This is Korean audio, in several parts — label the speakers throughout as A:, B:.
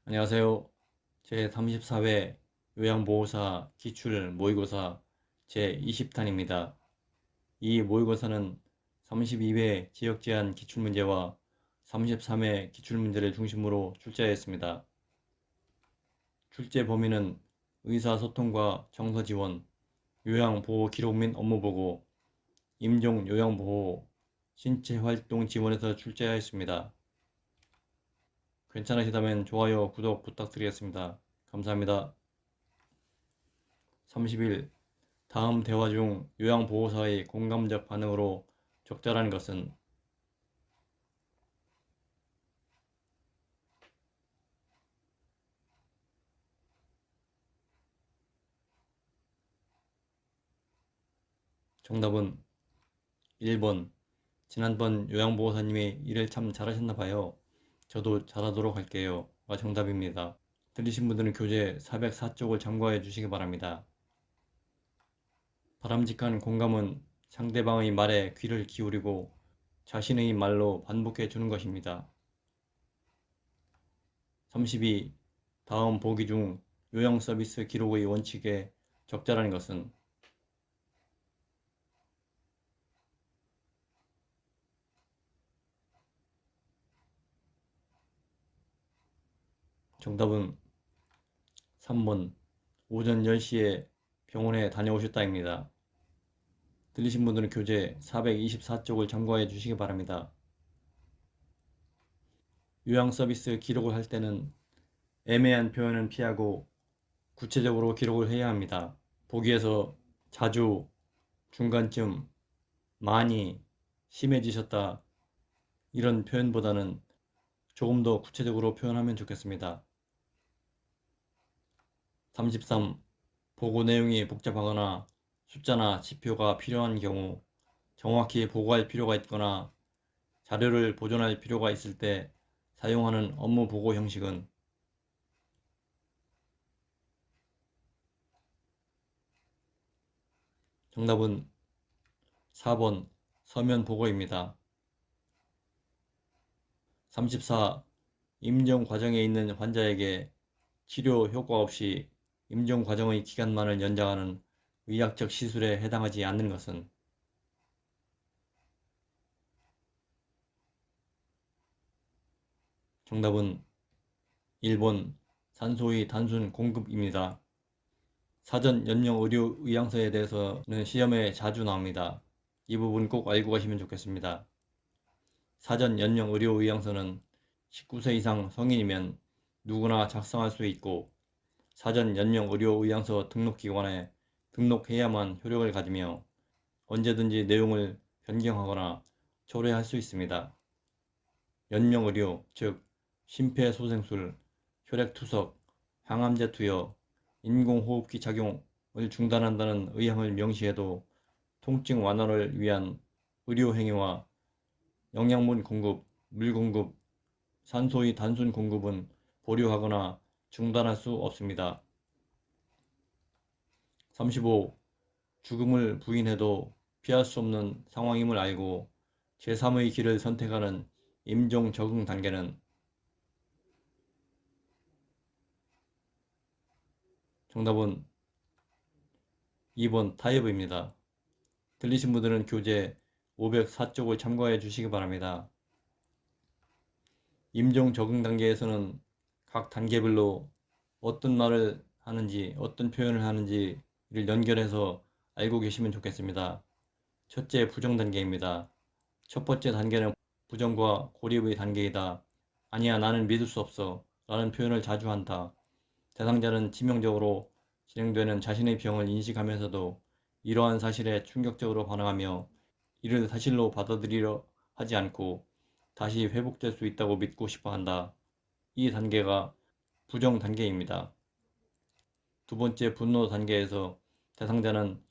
A: 안녕하세요. 제34회 요양보호사 기출 모의고사 제20탄입니다. 이 모의고사는 32회 지역제한 기출문제와 33회 기출문제를 중심으로 출제하였습니다. 출제 범위는 의사소통과 정서지원, 요양보호 기록 및 업무보고, 임종 요양보호, 신체활동 지원에서 출제하였습니다. 괜찮으시다면 좋아요, 구독 부탁드리겠습니다. 감사합니다. 30일 다음 대화 중 요양보호사의 공감적 반응으로 적절한 것은 정답은 1번 지난번 요양보호사님이 일을 참 잘하셨나봐요. 저도 잘하도록 할게요. 가 정답입니다. 들리신 분들은 교재 404쪽을 참고해 주시기 바랍니다. 바람직한 공감은 상대방의 말에 귀를 기울이고 자신의 말로 반복해 주는 것입니다. 32. 다음 보기 중 요양 서비스 기록의 원칙에 적절한 것은 정답은 3번 오전 10시에 병원에 다녀오셨다입니다. 들리신 분들은 교재 424쪽을 참고해 주시기 바랍니다. 요양 서비스 기록을 할 때는 애매한 표현은 피하고 구체적으로 기록을 해야 합니다. 보기에서 자주, 중간쯤, 많이, 심해지셨다 이런 표현보다는 조금 더 구체적으로 표현하면 좋겠습니다. 33. 보고 내용이 복잡하거나 숫자나 지표가 필요한 경우 정확히 보고할 필요가 있거나 자료를 보존할 필요가 있을 때 사용하는 업무 보고 형식은 정답은 4번 서면 보고입니다. 34. 임종 과정에 있는 환자에게 치료 효과 없이 임종 과정의 기간만을 연장하는 의학적 시술에 해당하지 않는 것은 정답은 1번 산소의 단순 공급입니다. 사전 연령 의료 의향서에 대해서는 시험에 자주 나옵니다. 이 부분 꼭 알고 가시면 좋겠습니다. 사전 연령 의료 의향서는 19세 이상 성인이면 누구나 작성할 수 있고 사전 연령 의료 의향서 등록기관에 등록해야만 효력을 가지며 언제든지 내용을 변경하거나 초래할 수 있습니다. 연령 의료, 즉 심폐소생술, 혈액투석, 항암제 투여, 인공호흡기 착용을 중단한다는 의향을 명시해도 통증 완화를 위한 의료행위와 영양분 공급, 물 공급, 산소의 단순 공급은 보류하거나 중단할 수 없습니다. 35. 죽음을 부인해도 피할 수 없는 상황임을 알고 제3의 길을 선택하는 임종 적응 단계는 정답은 2번 타협입니다. 들리신 분들은 교재 504쪽을 참고해 주시기 바랍니다. 임종 적응 단계에서는 각 단계별로 어떤 말을 하는지 어떤 표현을 하는지를 연결해서 알고 계시면 좋겠습니다. 첫째 부정 단계입니다. 첫 번째 단계는 부정과 고립의 단계이다. 아니야 나는 믿을 수 없어 라는 표현을 자주 한다. 대상자는 치명적으로 진행되는 자신의 병을 인식하면서도 이러한 사실에 충격적으로 반응하며 이를 사실로 받아들이려 하지 않고 다시 회복될 수 있다고 믿고 싶어 한다. 이 단계가 부정 단계입니다. 두 번째 분노 단계에서 대상자는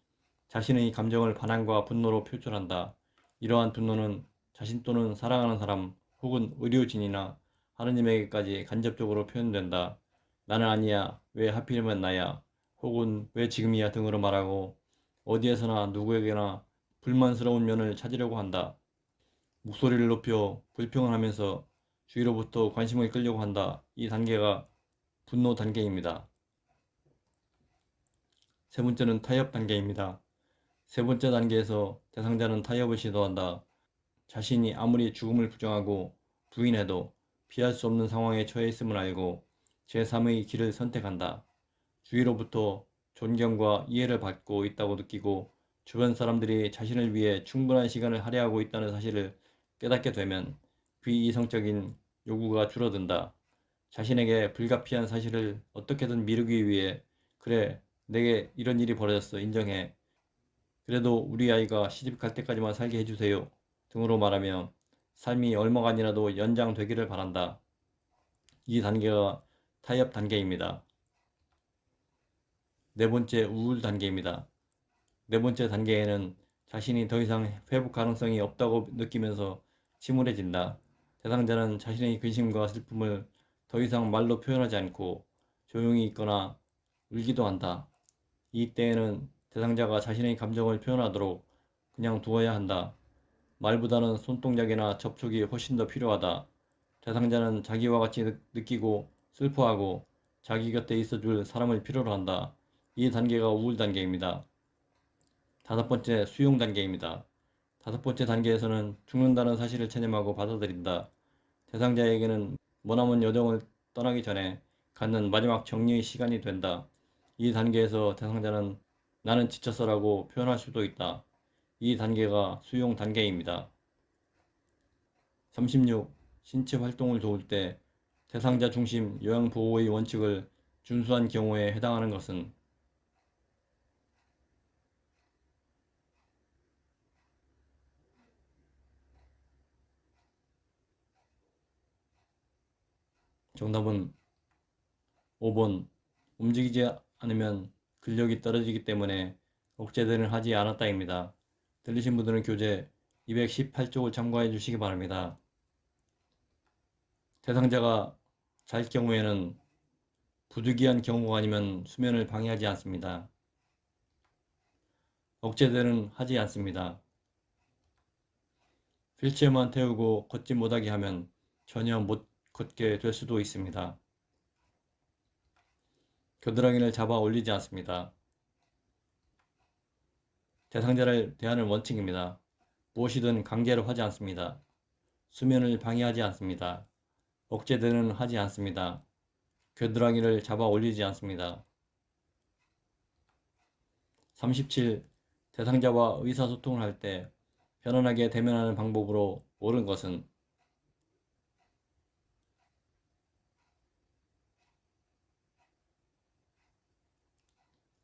A: 자신의 감정을 반항과 분노로 표출한다. 이러한 분노는 자신 또는 사랑하는 사람 혹은 의료진이나 하느님에게까지 간접적으로 표현된다. 나는 아니야. 왜 하필이면 나야. 혹은 왜 지금이야 등으로 말하고 어디에서나 누구에게나 불만스러운 면을 찾으려고 한다. 목소리를 높여 불평을 하면서 주위로부터 관심을 끌려고 한다. 이 단계가 분노 단계입니다. 세 번째는 타협 단계입니다. 세 번째 단계에서 대상자는 타협을 시도한다. 자신이 아무리 죽음을 부정하고 부인해도 피할 수 없는 상황에 처해 있음을 알고 제3의 길을 선택한다. 주위로부터 존경과 이해를 받고 있다고 느끼고 주변 사람들이 자신을 위해 충분한 시간을 할애하고 있다는 사실을 깨닫게 되면 비이성적인 요구가 줄어든다. 자신에게 불가피한 사실을 어떻게든 미루기 위해 그래, 내게 이런 일이 벌어졌어. 인정해. 그래도 우리 아이가 시집 갈 때까지만 살게 해주세요. 등으로 말하며 삶이 얼마간이라도 연장되기를 바란다. 이 단계가 타협 단계입니다. 네 번째 우울 단계입니다. 네 번째 단계에는 자신이 더 이상 회복 가능성이 없다고 느끼면서 침울해진다. 대상자는 자신의 근심과 슬픔을 더 이상 말로 표현하지 않고 조용히 있거나 울기도 한다. 이때에는 대상자가 자신의 감정을 표현하도록 그냥 두어야 한다. 말보다는 손동작이나 접촉이 훨씬 더 필요하다. 대상자는 자기와 같이 느끼고 슬퍼하고 자기 곁에 있어줄 사람을 필요로 한다. 이 단계가 우울 단계입니다. 다섯 번째 수용 단계입니다. 다섯 번째 단계에서는 죽는다는 사실을 체념하고 받아들인다. 대상자에게는 머나먼 여정을 떠나기 전에 갖는 마지막 정리의 시간이 된다. 이 단계에서 대상자는 나는 지쳤어라고 표현할 수도 있다. 이 단계가 수용 단계입니다. 36. 신체 활동을 도울 때 대상자 중심 요양보호의 원칙을 준수한 경우에 해당하는 것은 정답은 5번. 움직이지 않으면 근력이 떨어지기 때문에 억제대는 하지 않았다입니다. 들리신 분들은 교재 218쪽을 참고해 주시기 바랍니다. 대상자가 잘 경우에는 부득이한 경우가 아니면 수면을 방해하지 않습니다. 억제대는 하지 않습니다. 휠체어만 태우고 걷지 못하게 하면 전혀 못 걷게 될 수도 있습니다. 겨드랑이를 잡아 올리지 않습니다. 대상자를 대하는 원칙입니다. 무엇이든 강제로 하지 않습니다. 수면을 방해하지 않습니다. 억제대는 하지 않습니다. 겨드랑이를 잡아 올리지 않습니다. 37. 대상자와 의사소통을 할 때 편안하게 대면하는 방법으로 옳은 것은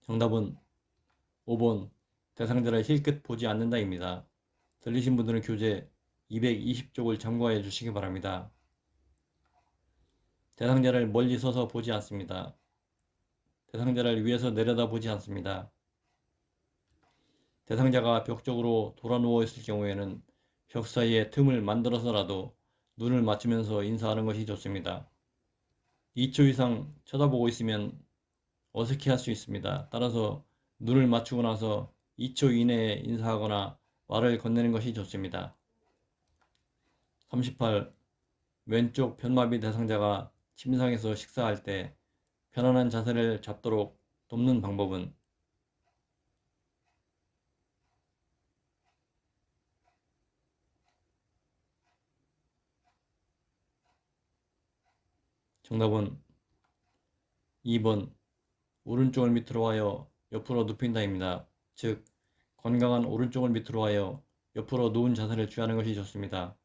A: 정답은 5번. 대상자를 힐끗 보지 않는다입니다. 들리신 분들은 교재 220쪽을 참고해 주시기 바랍니다. 대상자를 멀리 서서 보지 않습니다. 대상자를 위에서 내려다 보지 않습니다. 대상자가 벽 쪽으로 돌아 누워 있을 경우에는 벽 사이에 틈을 만들어서라도 눈을 맞추면서 인사하는 것이 좋습니다. 2초 이상 쳐다보고 있으면 어색해할 수 있습니다. 따라서 눈을 맞추고 나서 2초 이내에 인사하거나 말을 건네는 것이 좋습니다. 38. 왼쪽 편마비 대상자가 침상에서 식사할 때 편안한 자세를 잡도록 돕는 방법은 정답은 2번. 오른쪽을 밑으로 하여 옆으로 눕힌다입니다. 즉, 건강한 오른쪽을 밑으로 하여 옆으로 누운 자세를 취하는 것이 좋습니다.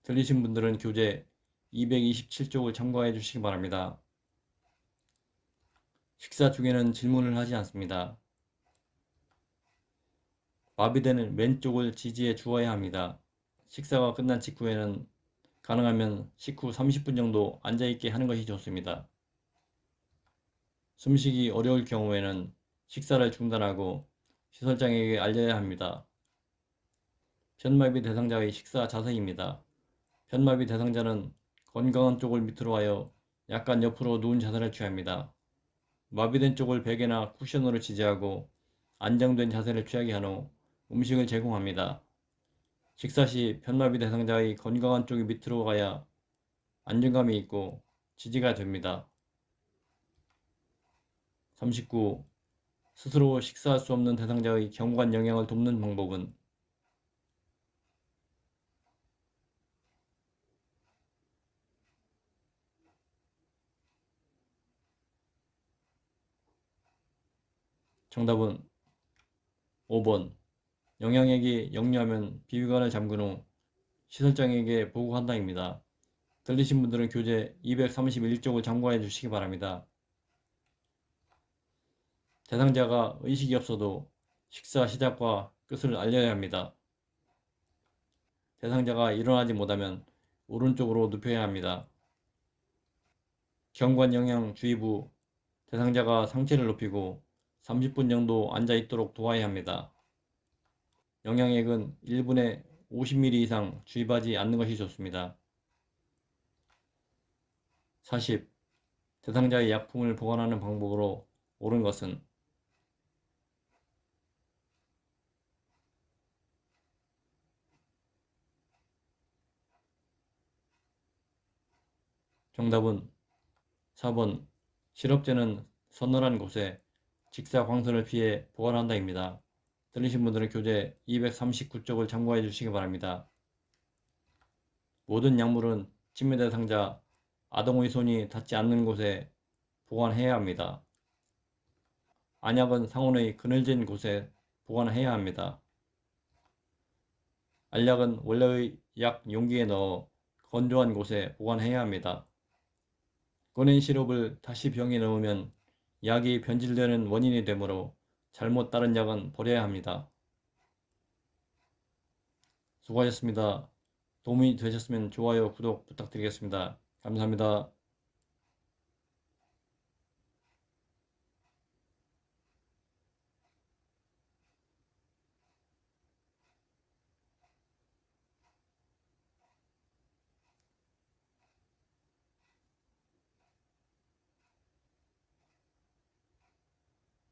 A: 들리신 분들은 교재 227쪽을 참고해 주시기 바랍니다. 식사 중에는 질문을 하지 않습니다. 마비되는 왼쪽을 지지해 주어야 합니다. 식사가 끝난 직후에는 가능하면 식후 30분 정도 앉아있게 하는 것이 좋습니다. 숨쉬기 어려울 경우에는 식사를 중단하고 시설장에게 알려야 합니다. 편마비 대상자의 식사 자세입니다. 편마비 대상자는 건강한 쪽을 밑으로 하여 약간 옆으로 누운 자세를 취합니다. 마비된 쪽을 베개나 쿠션으로 지지하고 안정된 자세를 취하게 한 후 음식을 제공합니다. 식사 시 편마비 대상자의 건강한 쪽이 밑으로 가야 안정감이 있고 지지가 됩니다. 39. 스스로 식사할 수 없는 대상자의 경관 영양을 돕는 방법은? 정답은 5번. 영양액이 역류하면 비위관을 잠근 후 시설장에게 보고한다입니다. 들리신 분들은 교재 231쪽을 참고해 주시기 바랍니다. 대상자가 의식이 없어도 식사 시작과 끝을 알려야 합니다. 대상자가 일어나지 못하면 오른쪽으로 눕혀야 합니다. 경관영양주의부 대상자가 상체를 높이고 30분 정도 앉아 있도록 도와야 합니다. 영양액은 1분에 50ml 이상 주입하지 않는 것이 좋습니다. 40. 대상자의 약품을 보관하는 방법으로 옳은 것은? 정답은 4번. 실업제는 서늘한 곳에 직사 광선을 피해 보관한다입니다. 들리신 분들은 교재 239쪽을 참고해 주시기 바랍니다. 모든 약물은 침해 대상자, 아동의 손이 닿지 않는 곳에 보관해야 합니다. 안약은 상온의 그늘진 곳에 보관해야 합니다. 알약은 원래의 약 용기에 넣어 건조한 곳에 보관해야 합니다. 꺼낸 시럽을 다시 병에 넣으면 약이 변질되는 원인이 되므로 잘못 따른 약은 버려야 합니다. 수고하셨습니다. 도움이 되셨으면 좋아요, 구독 부탁드리겠습니다. 감사합니다.